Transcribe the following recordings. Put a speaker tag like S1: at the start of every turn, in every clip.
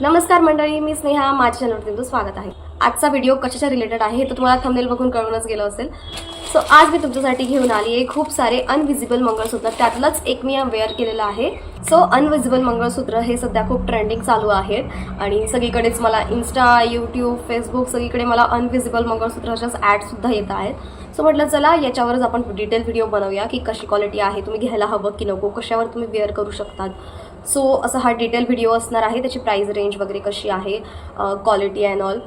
S1: नमस्कार मंडळी, मी स्नेहा. माझ्या चॅनलवर तुमचं स्वागत आहे. आजचा व्हिडिओ कशाच्या रिलेटेड आहे हे तर तुम्हाला थंबनेल बघून कळूनच गेलं असेल. सो आज मी तुमच्यासाठी घेऊन आली आहे खूप सारे अनविजिबल मंगळसूत्र. त्यातलंच एक मी वेअर केलेलं आहे. सो अनविजिबल मंगळसूत्र हे सध्या खूप ट्रेंडिंग चालू आहे आणि सगळीकडेच मला इंस्टा, यूट्यूब, फेसबुक सगळीकडे मला अनविजिबल मंगळसूत्राच्याच ॲडसुद्धा येत आहेत. सो म्हटलं चला याच्यावरच आपण डिटेल व्हिडिओ बनवूया की कशी क्वालिटी आहे, तुम्ही घ्यायला हवं की नको, कशावर तुम्ही वेअर करू शकतात. सो असा हा डिटेल व्हिडिओ असणार आहे. त्याची प्राइस रेंज वगैरे कशी आहे, क्वालिटी अँड ऑल.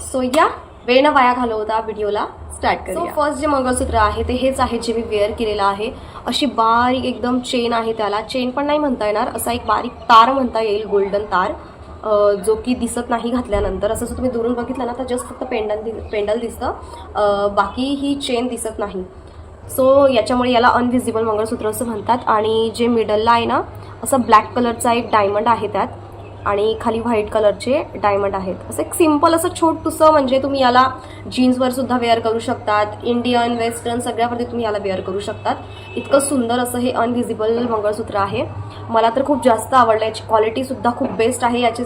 S1: सो या वेळ न वाया घालवता व्हिडिओला स्टार्ट करूया. सो फर्स्ट जे मंगळसूत्र आहे ते हेच आहे जे मी वेअर केलेलं आहे. अशी बारीक एकदम चेन आहे, त्याला चेन पण नाही म्हणता येणार, असा एक बारीक तार म्हणता येईल, गोल्डन तार, जो की दिसत नाही घातल्यानंतर. असं जर तुम्ही दुरून बघितलं ना तर जस्ट फक्त पेंडल दिसतं, बाकी ही चेन दिसत नाही. सो याच्यामुळे याला अनविजिबल मंगळसूत्र असं म्हणतात. आणि जे मिडलला आहे ना, असं ब्लॅक कलरचा एक डायमंड आहे त्यात आणि खाली व्हाईट कलरचे डायमंड आहेत. असं एक सिम्पल असं छोटूसं, म्हणजे तुम्ही याला जीन्सवर सुद्धा वेअर करू शकतात, इंडियन वेस्टर्न सगळ्यावरती तुम्ही याला वेअर करू शकतात. इतकं सुंदर असं हे अनविजिबल मंगळसूत्र आहे. मला तर खूप जास्त आवडलं. याची क्वालिटीसुद्धा खूप बेस्ट आहे. याची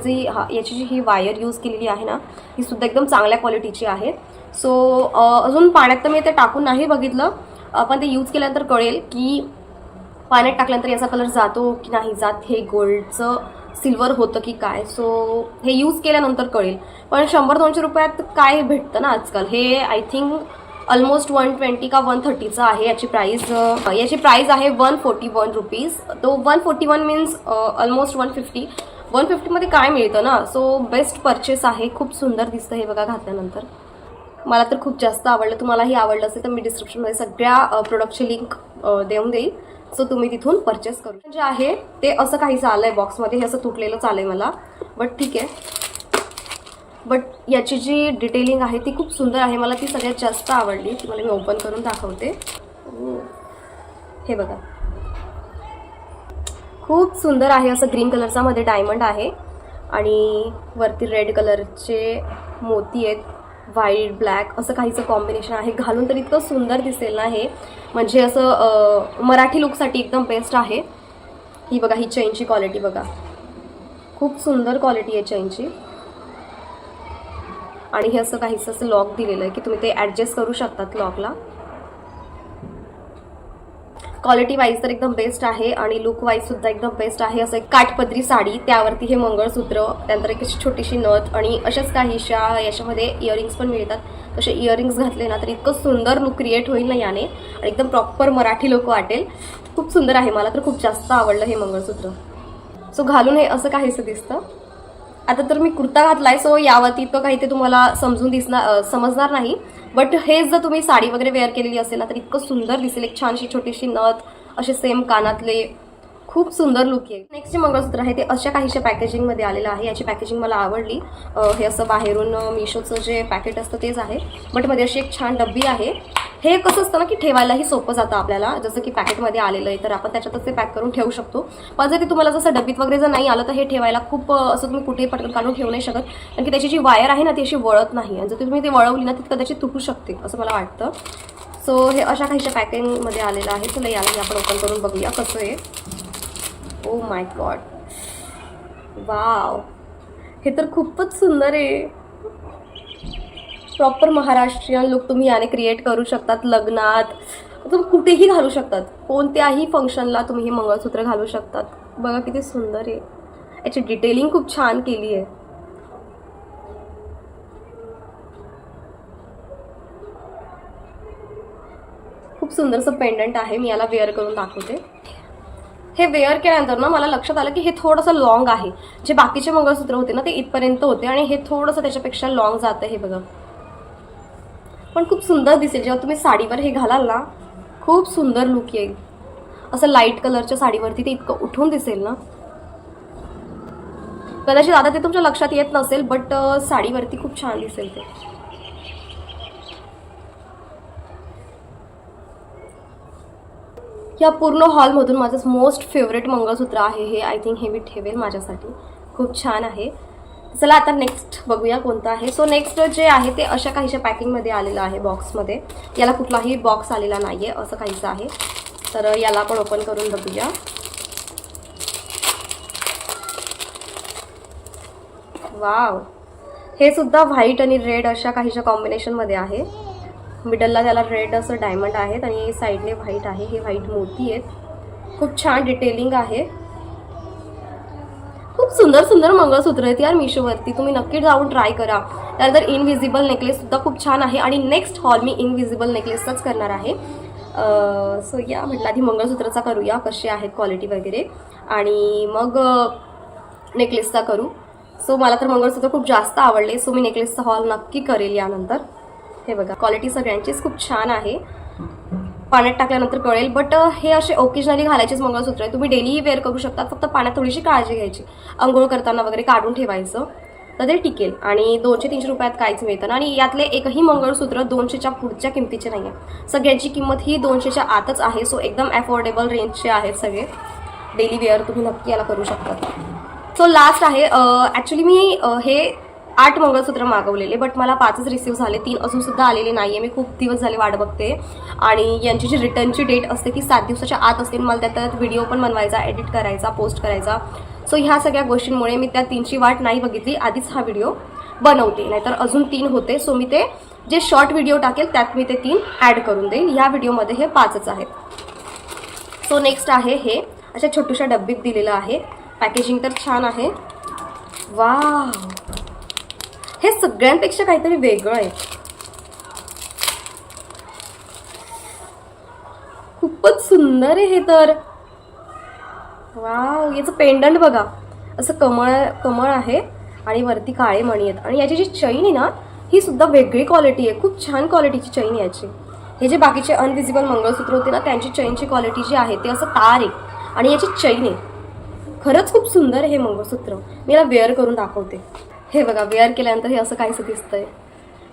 S1: जी ही वायर यूज केलेली आहे ना, ही सुद्धा एकदम चांगल्या क्वालिटीची आहे. सो अजून पाण्यात तर मी ते टाकून नाही बघितलं, पण ते यूज केल्यानंतर कळेल की पाण्यात टाकल्यानंतर याचा कलर जातो की नाही जात, हे गोल्डचं सिल्वर होतं की काय. सो हे यूज केल्यानंतर कळेल. पण 100-200 रुपयात काय भेटतं ना आजकाल. हे आय थिंक ऑलमोस्ट 120 का 130चं आहे. याची प्राइस आहे 141 रुपीज. तो 141 मीन्स ऑलमोस्ट 150 मध्ये काय मिळतं ना. सो बेस्ट परचेस आहे. खूप सुंदर दिसतं हे बघा घातल्यानंतर. मला तर खूप जास्त आवडलं. तुम्हालाही आवडलं असेल तर मी डिस्क्रिप्शनमध्ये सगळ्या प्रोडक्टची लिंक देऊन देईल. सो तुम्ही तिथून परचेस करू. जे आहे ते असं काहीच आलंय बॉक्समध्ये, हे असं तुटलेलं चाललंय मला, बट ठीक आहे. बट याची जी डिटेलिंग आहे ती खूप सुंदर आहे. मला ती सगळ्यात जास्त आवडली. ती मला मी ओपन करून दाखवते. हे बघा, खूप सुंदर आहे. असं ग्रीन कलरचा मध्ये डायमंड आहे आणि वरती रेड कलरचे मोती आहेत. व्हाईट ब्लॅक असं काहीचं कॉम्बिनेशन आहे. घालून तर इतकं सुंदर दिसेल ना हे, म्हणजे असं मराठी लुकसाठी एकदम बेस्ट आहे. ही बघा, ही चेनची क्वालिटी बघा, खूप सुंदर क्वालिटी आहे चेनची. आणि हे असं काहीचं असं लॉक दिलेलं आहे की तुम्ही ते ॲडजस्ट करू शकतात लॉकला. क्वालिटी वाईज तर एकदम बेस्ट आहे आणि लुक वाईज सुद्धा एकदम बेस्ट आहे. असं एक काठपदरी साडी, त्यावरती हे मंगळसूत्र, त्यानंतर एक छोटीशी नथ आणि अशाच काहीशा याच्यामध्ये इयरिंग्स पण मिळतात. तसे इयरिंग्स घातले ना तर इतकं सुंदर लुक क्रिएट होईल ना याने, आणि एकदम प्रॉपर मराठी लुक वाटेल. खूप सुंदर आहे. मला तर खूप जास्त आवडलं हे मंगळसूत्र. सो घालून हे असं काहीसं दिसतं. आता तर मी कुर्ता घातलाय, सो यावरती इतकं काही ते तुम्हाला समजणार नाही. बट हेच जर तुम्ही साडी वगैरे वेअर केलेली असेल ना तर इतकं सुंदर दिसेल. एक छानशी छोटीशी नथ, असे सेम कानातले, खूप सुंदर लुक आहे. नेक्स्ट जे मंगळसूत्र आहे ते अशा काहीशा पॅकेजिंगमध्ये आलेलं आहे. याची पॅकेजिंग मला आवडली. हे असं बाहेरून मिशोचं जे पॅकेट असतं तेच आहे, बट मध्ये अशी एक छान डब्बी आहे. हे कसं असतं ना की ठेवायलाही सोपं जातं आपल्याला. जसं की पॅकेटमध्ये आलेलं आहे तर आपण त्याच्यातच ते पॅक करून ठेवू शकतो. पण जर ते तुम्हाला जसं डब्बीत वगैरे जर नाही आलं तर हे ठेवायला खूप असं तुम्ही कुठेही पटकन काढून ठेवू नाही शकत, कारण की त्याची जी वायर आहे ना ती अशी वळत नाही, आणि जर तुम्ही ते वळवली ना ती कदाचित तुटू शकते असं मला वाटतं. सो हे अशा काहीशा पॅकिंगमध्ये आलेलं आहे. चला याला आपण ओपन करून बघूया कसं आहे. ओ माय गॉड, वाव, हे तर खूपच सुंदर आहे. प्रॉपर महाराष्ट्रीयन लुक तुम्ही याने क्रिएट करू शकतात. लग्नात तुम्ही कुठेही घालू शकतात, कोणत्याही फंक्शनला तुम्ही हे मंगळसूत्र घालू शकतात. बघा किती सुंदर आहे. याची डिटेलिंग खूप छान केली आहे. खूप सुंदरसं पेंडंट आहे. मी याला वेअर करून दाखवते. हे वेअर केल्यानंतर ना मला लक्षात आलं की हे थोडंसं लॉंग आहे. जे बाकीचे मंगळसूत्र होते ना ते इथपर्यंत होते आणि हे थोडंसं त्याच्यापेक्षा लॉंग जातं. हे बघा, पण खूप सुंदर दिसेल जेव्हा तुम्ही साडीवर हे घालाल ना. खूप सुंदर लुक येईल. असं लाईट कलरच्या साडीवरती ते इतकं उठून दिसेल ना. कदाचित आता ते तुमच्या लक्षात येत नसेल, बट साडीवरती खूप छान दिसेल ते. या पूर्ण हॉलमधून माझं मोस्ट फेवरेट मंगळसूत्र आहे हे. आय थिंक हे मी ठेवेल माझ्यासाठी. खूप छान आहे. चला आता नेक्स्ट बघूया कोणतं आहे. सो नेक्स्ट जे आहे ते अशा काहीशा पॅकिंगमध्ये आलेलं आहे बॉक्समध्ये. याला कुठलाही बॉक्स आलेला नाही आहे, असं काहीचं आहे. तर याला आपण ओपन करून बघूया. वाव, हे सुद्धा व्हाईट आणि रेड अशा काहीशा कॉम्बिनेशनमध्ये आहे. मिडलला त्याला रेड असं डायमंड आहेत आणि साईडने व्हाईट आहे. हे व्हाईट मोती आहेत. खूप छान डिटेलिंग आहे. खूप सुंदर सुंदर मंगळसूत्र आहेत यार मिशोवरती, तुम्ही नक्की जाऊन ट्राय करा. त्यानंतर इनविजिबल नेकलेस सुद्धा खूप छान आहे आणि नेक्स्ट हॉल मी इनविजिबल नेकलेसचाच करणार आहे. सो या म्हटलं आधी मंगळसूत्राचा करूया, कसे आहेत क्वालिटी वगैरे, आणि मग नेकलेसचा करू. सो मला तर मंगळसूत्र खूप जास्त आवडले, सो मी नेकलेसचा हॉल नक्की करेल यानंतर. हे बघा, क्वालिटी सगळ्यांचीच खूप छान आहे. पाण्यात टाकल्यानंतर कळेल, बट हे असे ओकेजनली घालायचेच मंगळसूत्र आहे. तुम्ही डेली वेअर करू शकता, फक्त पाण्यात थोडीशी काळजी घ्यायची. अंघोळ करताना वगैरे काढून ठेवायचं तर ते टिकेल. आणि 200-300 रुपयात काहीच मिळतं. आणि यातले एकही मंगळसूत्र 200च्या पुढच्या किमतीचे नाही आहे. सगळ्यांची किंमत ही 200च्या आतच आहे. सो एकदम अफोर्डेबल रेंजचे आहेत सगळे. डेली वेअर तुम्ही नक्की याला करू शकता. सो लास्ट आहे, ॲक्च्युली मी हे 8 मंगळसूत्र मागवलेले, बट मला 5च रिसीव्ह झाले. 3 अजून सुद्धा आलेले नाही आहे. मी खूप दिवस झाले वाट बघते. आणि यांची जी रिटर्नची डेट असते ती 7 दिवसाच्या आत असते. मला त्यात व्हिडिओ पण बनवायचा, एडिट करायचा, पोस्ट करायचा. सो ह्या सगळ्या गोष्टींमुळे मी त्या 3ची वाट नाही बघितली, आधीच हा व्हिडिओ बनवते. नाहीतर अजून 3 होते. सो मी ते जे शॉर्ट व्हिडिओ टाकेल त्यात मी ते 3 ॲड करून देईल. ह्या व्हिडिओमध्ये हे 5च आहेत. सो नेक्स्ट आहे हे अशा छोट्याशा डब्बीत दिलेलं आहे. पॅकेजिंग तर छान आहे. वाव, हे सगळ्यांपेक्षा काहीतरी वेगळं आहे. खूपच सुंदर आहे हे तर. वाव, याचं पेंडंट बघा, असं कमळ आहे आणि वरती काळे मणी आहेत. आणि याची जी चैन आहे ना, ही सुद्धा वेगळी क्वालिटी आहे. खूप छान क्वालिटीची चैन आहे याची. हे जे बाकीचे अनविजिबल मंगळसूत्र होते ना, त्यांची चैनची क्वालिटी जी आहे ते असं तार आहे आणि याची चैन आहे. खरंच खूप सुंदर आहे हे मंगळसूत्र. मी याला वेअर करून दाखवते. हे बघा, वेअर केल्यानंतर हे असं काहीसं दिसतंय.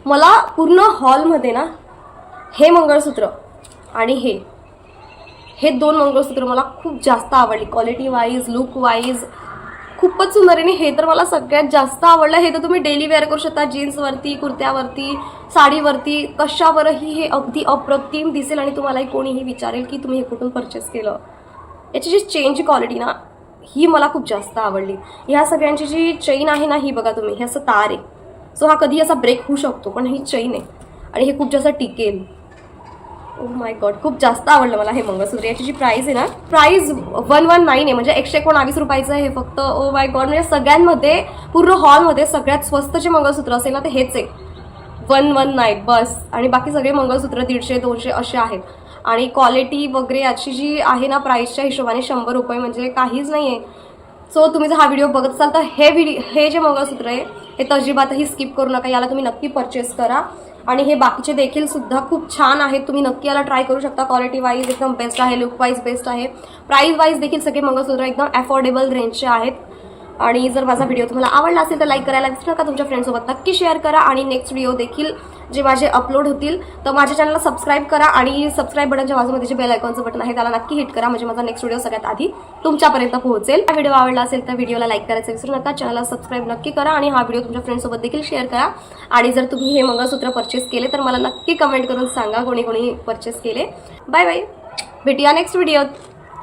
S1: मला पूर्ण हॉलमध्ये ना हे मंगळसूत्र आणि हे 2 मंगळसूत्र मला खूप जास्त आवडली. क्वालिटी वाईज, लुक वाईज खूपच सुंदर आहे. आणि हे तर मला सगळ्यात जास्त आवडलं. हे तर तुम्ही डेली वेअर करू शकता, जीन्सवरती, कुर्त्यावरती, साडीवरती, कशावरही हे अगदी अप्रतिम दिसेल. आणि तुम्हालाही कोणीही विचारेल की तुम्ही हे कुठून परचेस केलं. याची जी चेनची क्वालिटी ना, ही मला खूप जास्त आवडली. ह्या सगळ्यांची जी चेन आहे ना, ही बघा तुम्ही, हे असं तार आहे. सो हा कधी असा ब्रेक होऊ शकतो, पण ही चेन आहे आणि हे खूप जास्त टिकेल. ओ माय गॉड, खूप जास्त आवडलं मला हे मंगळसूत्र. याची जी प्राइस आहे ना, प्राइस 119 आहे, म्हणजे 119 रुपयाचं आहे हे फक्त. ओ माय गॉड, म्हणजे सगळ्यांमध्ये पूर्ण हॉलमध्ये सगळ्यात स्वस्त जे मंगळसूत्र असेल ना ते हेच आहे, 119 बस. आणि बाकी सगळे मंगळसूत्र 150-200 असे आहेत. आणि क्वालिटी वगैरे याची जी आहे ना, प्राईसच्या हिशोबाने 100 रुपये म्हणजे काहीच नाही आहे. सो तुम्ही जर हा व्हिडिओ बघत असाल तर हे जे मंगळसूत्र आहे हे अजिबातही स्किप करू नका. याला तुम्ही नक्की परचेस करा. आणि हे बाकीचे देखील सुद्धा खूप छान आहेत. तुम्ही नक्की याला ट्राय करू शकता. क्वालिटी वाईज एकदम बेस्ट आहे, लुक वाईज बेस्ट आहे, प्राईस वाईज देखील सगळे मंगळसूत्र एकदम अफोर्डेबल रेंजचे आहेत. आणि जर माझा व्हिडिओ तुम्हाला आवडला असेल तर लाईक करायला विसरू नका. तुमच्या फ्रेंड्ससोबत नक्की शेअर करा. आणि नेक्स्ट व्हिडिओ देखील जे माझे अपलोड होतील तर माझ्या चॅनलला सबस्क्राईब करा. आणि सबस्क्राईब बटनच्या बाजूमध्ये जे बेल आयकॉनचं बटन आहे त्याला नक्की हिट करा, म्हणजे माझा नेक्स्ट व्हिडिओ सगळ्यात आधी तुमच्यापर्यंत पोहोचेल. हा व्हिडिओ आवडला असेल तर व्हिडिओला लाईक करायचं विसरू नका. चॅनलला सबस्क्राईब नक्की करा आणि हा व्हिडिओ तुमच्या फ्रेंड्ससोबत देखील शेअर करा. आणि जर तुम्ही हे मंगळसूत्र परचेस केले तर मला नक्की कमेंट करून सांगा कोणी कोणी परचेस केले. बाय बाय, भेटूया नेक्स्ट व्हिडिओत.